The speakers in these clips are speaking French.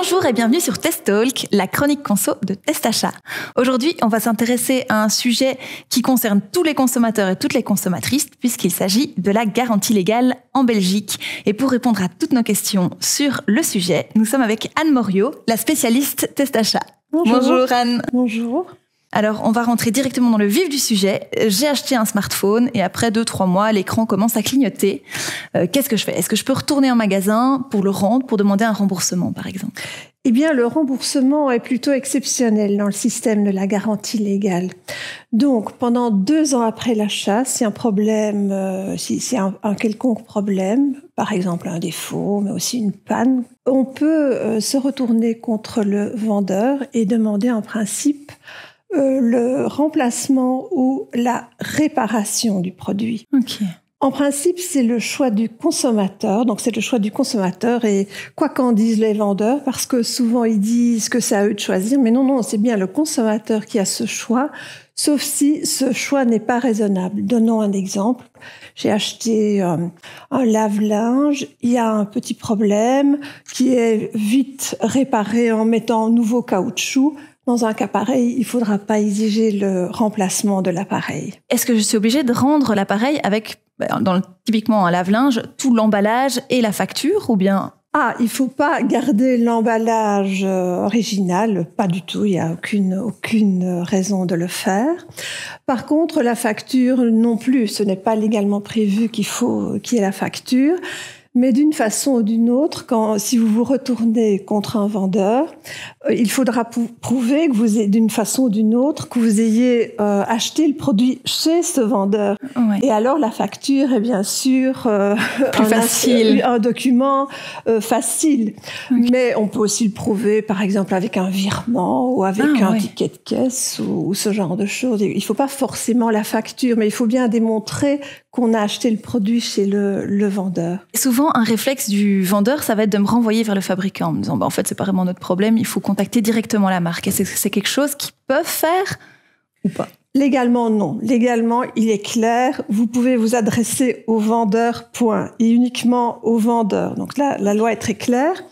Bonjour et bienvenue sur Test Talk, la chronique conso de Test Achat. Aujourd'hui, on va s'intéresser à un sujet qui concerne tous les consommateurs et toutes les consommatrices puisqu'il s'agit de la garantie légale en Belgique. Et pour répondre à toutes nos questions sur le sujet, nous sommes avec Anne Moriot, la spécialiste Test Achat. Bonjour Anne. Bonjour. Alors, on va rentrer directement dans le vif du sujet. J'ai acheté un smartphone et après 2-3 mois, l'écran commence à clignoter. Qu'est-ce que je fais ? Est-ce que je peux retourner en magasin pour le rendre, pour demander un remboursement, par exemple ? Eh bien, le remboursement est plutôt exceptionnel dans le système de la garantie légale. Donc, pendant 2 ans après l'achat, si un problème, si un quelconque problème, par exemple un défaut, mais aussi une panne, on peut se retourner contre le vendeur et demander en principe le remplacement ou la réparation du produit. Ok. En principe, c'est le choix du consommateur. Donc, c'est le choix du consommateur et quoi qu'en disent les vendeurs, parce que souvent ils disent que c'est à eux de choisir, mais non, c'est bien le consommateur qui a ce choix, sauf si ce choix n'est pas raisonnable. Donnons un exemple. J'ai acheté un lave-linge, il y a un petit problème qui est vite réparé en mettant un nouveau caoutchouc. Dans un cas pareil, il ne faudra pas exiger le remplacement de l'appareil. Est-ce que je suis obligée de rendre l'appareil avec, typiquement un lave-linge, tout l'emballage et la facture ou bien... Il ne faut pas garder l'emballage original, pas du tout, il n'y a aucune raison de le faire. Par contre, la facture non plus, ce n'est pas légalement prévu qu'il y ait la facture. Mais d'une façon ou d'une autre, si vous vous retournez contre un vendeur, il faudra prouver que d'une façon ou d'une autre, que vous ayez acheté le produit chez ce vendeur. Ouais. Et alors la facture est bien sûr plus facile, un document facile. Okay. Mais on peut aussi le prouver, par exemple avec un virement ou avec un ticket de caisse ou ce genre de choses. Il ne faut pas forcément la facture, mais il faut bien démontrer qu'on a acheté le produit chez le vendeur. Souvent, un réflexe du vendeur, ça va être de me renvoyer vers le fabricant en me disant en fait, c'est pas vraiment notre problème, il faut contacter directement la marque. Est-ce que c'est quelque chose qu'ils peuvent faire ou pas ? Légalement, non. Légalement, il est clair, vous pouvez vous adresser au vendeur, point, et uniquement au vendeur. Donc là, la loi est très claire.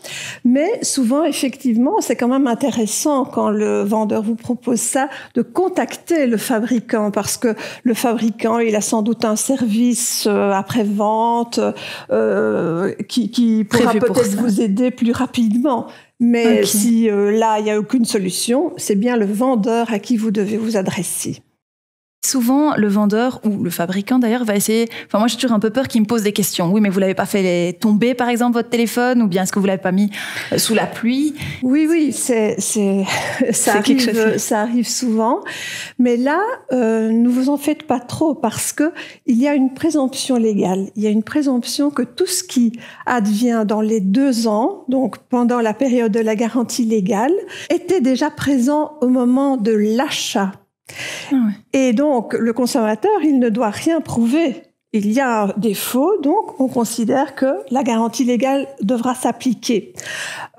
Mais souvent, effectivement, c'est quand même intéressant quand le vendeur vous propose ça, de contacter le fabricant, parce que le fabricant, il a sans doute un service après-vente qui pourra peut-être vous aider plus rapidement. Mais si là, il n'y a aucune solution, c'est bien le vendeur à qui vous devez vous adresser. Souvent, le vendeur ou le fabricant d'ailleurs va essayer... moi j'ai toujours un peu peur qu'il me pose des questions. Oui, mais vous l'avez pas fait tomber par exemple votre téléphone, ou bien est-ce que vous l'avez pas mis sous la pluie ? Oui, ça arrive souvent. Mais là, ne vous en faites pas trop parce que il y a une présomption légale. Il y a une présomption que tout ce qui advient dans les 2 ans, donc pendant la période de la garantie légale, était déjà présent au moment de l'achat. Et donc, le consommateur, il ne doit rien prouver. Il y a un défaut, donc on considère que la garantie légale devra s'appliquer.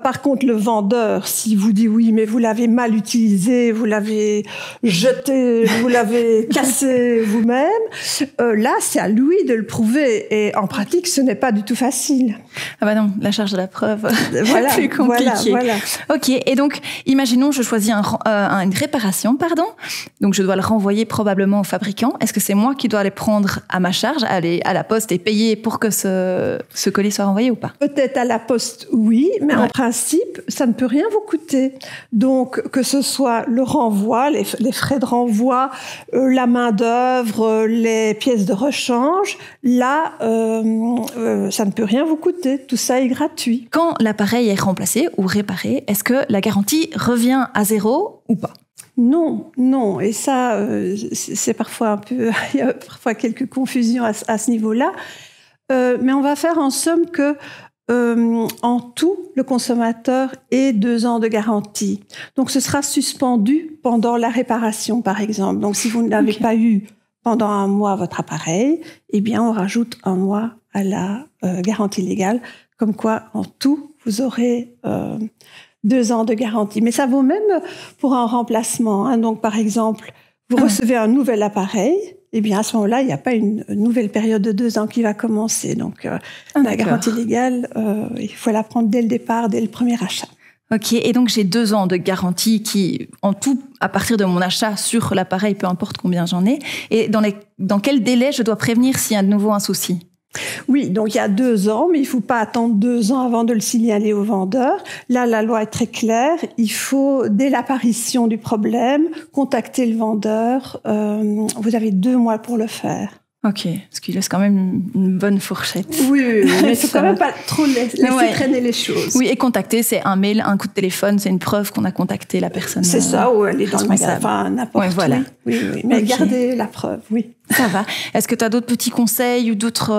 Par contre, le vendeur, s'il vous dit oui, mais vous l'avez mal utilisé, vous l'avez jeté, vous l'avez cassé vous-même, là, c'est à lui de le prouver. Et en pratique, ce n'est pas du tout facile. Non, la charge de la preuve est plus compliquée. Voilà. Ok, et donc, imaginons, je choisis une réparation, donc je dois le renvoyer probablement au fabricant. Est-ce que c'est moi qui dois les prendre à ma charge, aller à la poste et payer pour que ce colis soit renvoyé ou pas ? Peut-être à la poste, oui, mais en principe, ça ne peut rien vous coûter. Donc, que ce soit le renvoi, les frais de renvoi, la main-d'œuvre, les pièces de rechange, là, ça ne peut rien vous coûter. Tout ça est gratuit. Quand l'appareil est remplacé ou réparé, est-ce que la garantie revient à 0 ou pas ? Non. Et ça, c'est parfois il y a parfois quelques confusions à ce niveau-là. Mais on va faire en somme que, en tout, le consommateur ait 2 ans de garantie. Donc, ce sera suspendu pendant la réparation, par exemple. Donc, si vous ne l'avez pas eu pendant 1 mois votre appareil, eh bien, on rajoute 1 mois à la garantie légale. Comme quoi, en tout, vous aurez 2 ans de garantie. Mais ça vaut même pour un remplacement. Donc, par exemple, vous recevez un nouvel appareil, eh bien, à ce moment-là, il n'y a pas une nouvelle période de 2 ans qui va commencer. Donc, la garantie légale, il faut la prendre dès le départ, dès le premier achat. Ok, et donc j'ai 2 ans de garantie qui, en tout, à partir de mon achat sur l'appareil, peu importe combien j'en ai. Et dans quel délai je dois prévenir s'il y a de nouveau un souci ? Oui, donc il y a 2 ans, mais il ne faut pas attendre 2 ans avant de le signaler au vendeur. Là, la loi est très claire. Il faut, dès l'apparition du problème, contacter le vendeur. Vous avez 2 mois pour le faire. Ok, ce qui laisse quand même une bonne fourchette. Oui, mais il faut quand même pas trop laisser traîner les choses. Oui, et contacter, c'est un mail, un coup de téléphone, c'est une preuve qu'on a contacté la personne. C'est ça, ou elle est dans le magasin, enfin n'importe où. Voilà. Oui. Mais gardez la preuve, oui. Ça va. Est-ce que tu as d'autres petits conseils ou d'autres...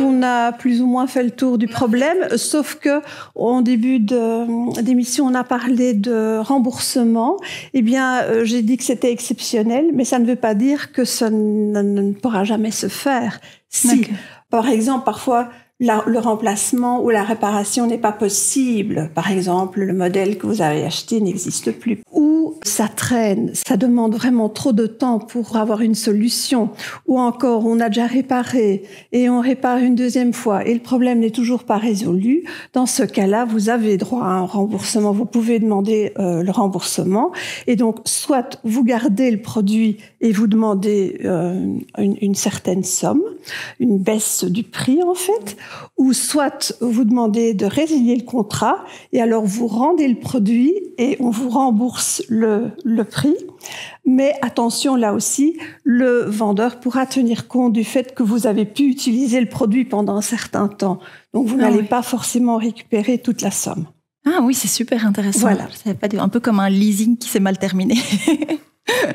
On a plus ou moins fait le tour du problème, sauf que en début d'émission, on a parlé de remboursement. Eh bien, j'ai dit que c'était exceptionnel, mais ça ne veut pas dire que ça ne pourra jamais se faire. Si, par exemple, parfois, le remplacement ou la réparation n'est pas possible. Par exemple, le modèle que vous avez acheté n'existe plus. Ou ça traîne, ça demande vraiment trop de temps pour avoir une solution. Ou encore, on a déjà réparé et on répare une 2e fois et le problème n'est toujours pas résolu. Dans ce cas-là, vous avez droit à un remboursement. Vous pouvez demander le remboursement. Et donc, soit vous gardez le produit et vous demandez une certaine somme, une baisse du prix en fait, ou soit vous demandez de résilier le contrat et alors vous rendez le produit et on vous rembourse le prix. Mais attention, là aussi, le vendeur pourra tenir compte du fait que vous avez pu utiliser le produit pendant un certain temps. Donc vous n'allez pas forcément récupérer toute la somme. Ah oui, c'est super intéressant. Voilà. Je savais pas, un peu comme un leasing qui s'est mal terminé.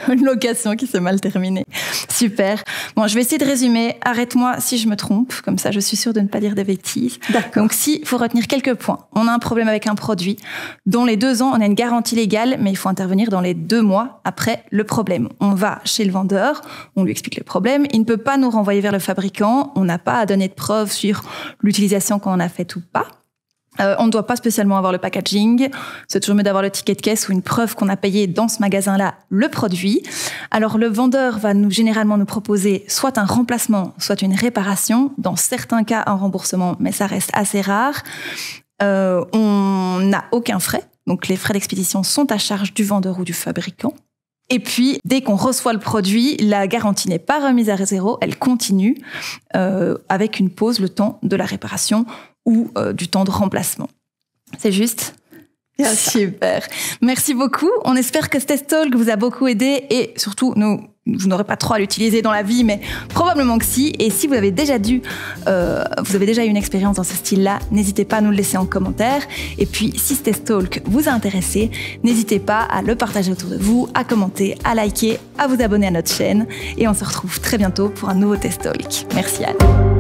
Une location qui s'est mal terminée. Super. Bon, je vais essayer de résumer. Arrête-moi si je me trompe. Comme ça, je suis sûre de ne pas dire de bêtises. D'accord. Donc, il faut retenir quelques points. On a un problème avec un produit. Dans les 2 ans, on a une garantie légale, mais il faut intervenir dans les 2 mois après le problème. On va chez le vendeur, on lui explique le problème. Il ne peut pas nous renvoyer vers le fabricant. On n'a pas à donner de preuves sur l'utilisation qu'on en a faite ou pas. On ne doit pas spécialement avoir le packaging. C'est toujours mieux d'avoir le ticket de caisse ou une preuve qu'on a payé dans ce magasin-là le produit. Alors, le vendeur va généralement nous proposer soit un remplacement, soit une réparation. Dans certains cas, un remboursement, mais ça reste assez rare. On n'a aucun frais. Donc, les frais d'expédition sont à charge du vendeur ou du fabricant. Et puis, dès qu'on reçoit le produit, la garantie n'est pas remise à zéro. Elle continue avec une pause, le temps de la réparation ou du temps de remplacement. C'est juste super. Merci beaucoup. On espère que ce test talk vous a beaucoup aidé et surtout, vous n'aurez pas trop à l'utiliser dans la vie, mais probablement que si. Et si vous avez déjà eu une expérience dans ce style-là, n'hésitez pas à nous le laisser en commentaire. Et puis, si ce test talk vous a intéressé, n'hésitez pas à le partager autour de vous, à commenter, à liker, à vous abonner à notre chaîne. Et on se retrouve très bientôt pour un nouveau test talk. Merci Anne.